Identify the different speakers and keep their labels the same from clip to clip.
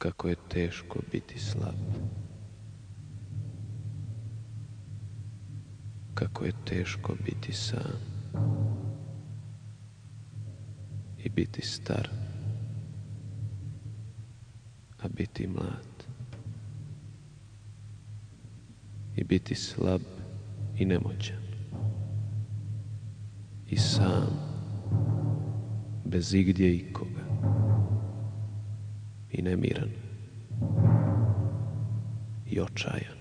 Speaker 1: kako je teško biti slab, kako je teško biti sam i biti star, a biti mlad, i biti slab i nemoćan, i sam, bez igdje ikoga, i nemiran, i ocajan,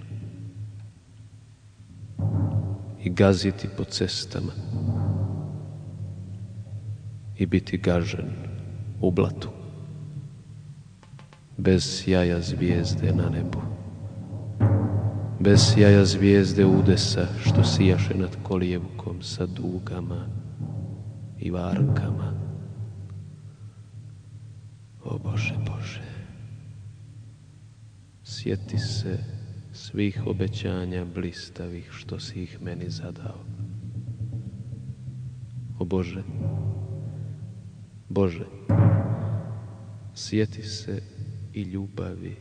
Speaker 1: i gaziti po cestama, i biti gažen u blatu, bez sjaja zvijezde na nebu, bez sjaja zvijezde udesa što sijaše nad kolijevkom sa dugama i varkama. O Bože, Bože, sjeti se svih obećanja blistavih što si ih meni zadao. O Bože, Bože, sjeti se i ljubavi,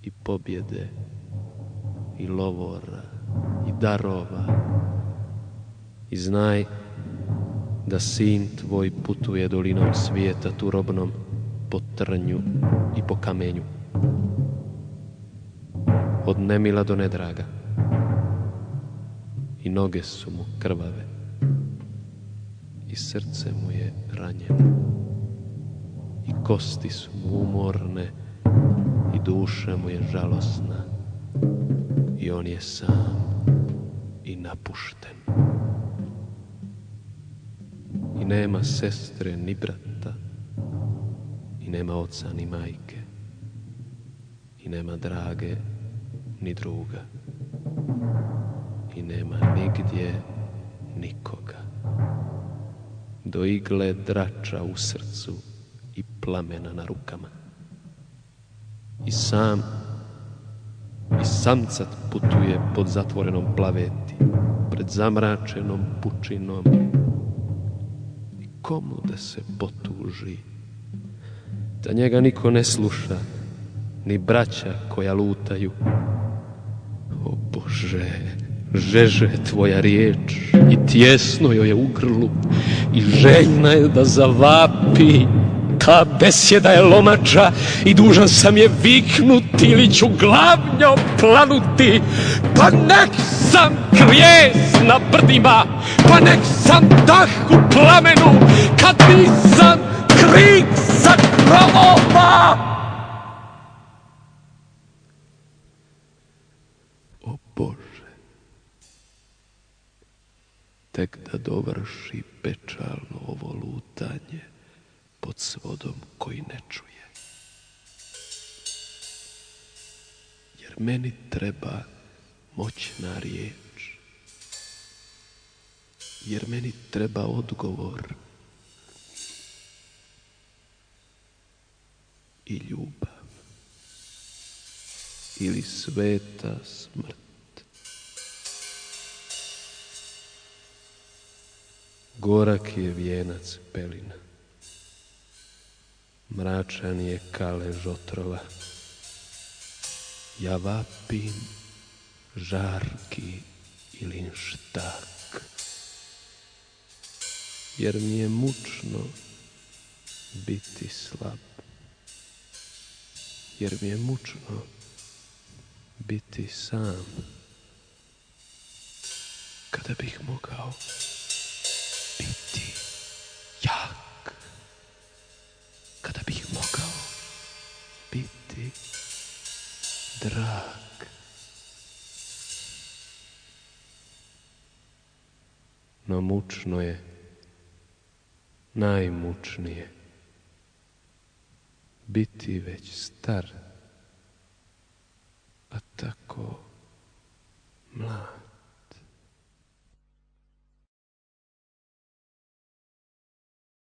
Speaker 1: i pobjede, i lovora, i darova, i znaj da sin tvoj putuje dolinom svijeta turobnom po trnju i po kamenju, od nemila do nedraga, i noge su mu krvave, i srce mu je ranjeno, i kosti su mu umorne, i duša mu je žalosna, i on je sam i napušten. I nema sestre ni brata, i nema oca ni majke, i nema drage ni druga, i nema nigdje nikoga, do igle drača u srcu i plamena na rukama. I sam i samcat putuje pod zatvorenom plaveti, pred zamračenom pučinom. I komu da se potuži, da njega niko ne sluša, ni braća koja lutaju. O Bože, žeže tvoja riječ i tjesno joj je u grlu, i željna je da zavapi. Ta besjeda je lomača i dužan sam je viknuti ili ću glavnjo planuti. Pa nek sam krijes na brdima, pa nek sam dah u plamenu, kad nisam krik sa krovova. O Bože, tek da dovrši pečalno ovo lutanje pod svodom koji ne čuje. Jer meni treba moćna riječ, jer meni treba odgovor i ljubav ili sveta smrt. Gorak je vijenac pelina, mračan je kalež otrova. Ja vapim žarki ili linštak, jer mi je mučno biti slab, jer mi je mučno biti sam, kada bih mogao biti jak, kada bih mogao biti drag. No mučno je, najmučnije, biti već star, a tako mlad.